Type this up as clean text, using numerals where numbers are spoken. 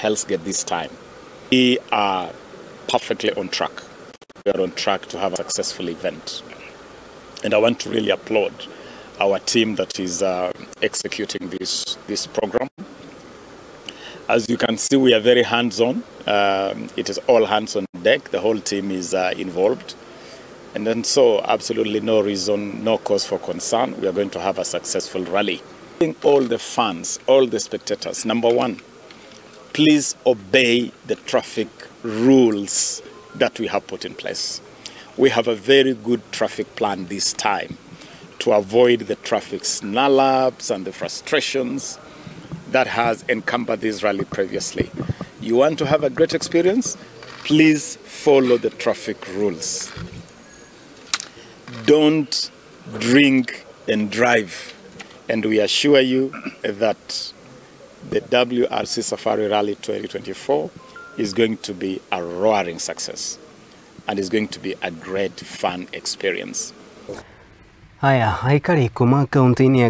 Hell's Gate this time. We are perfectly on track. We are on track to have a successful event. And I want to really applaud our team that is executing this program. As you can see, we are very hands-on. It is all hands on deck. The whole team is involved. And then so absolutely no reason, no cause for concern. We are going to have a successful rally. All the fans, all the spectators, number one, please obey the traffic rules that we have put in place. We have a very good traffic plan this time to avoid the traffic snarl-ups and the frustrations that has encumbered this rally previously. You want to have a great experience? Please follow the traffic rules. Don't drink and drive. And we assure you that the WRC Safari Rally 2024 is going to be a roaring success and is going to be a great fun experience. Haya, haikari kuma kaunti ya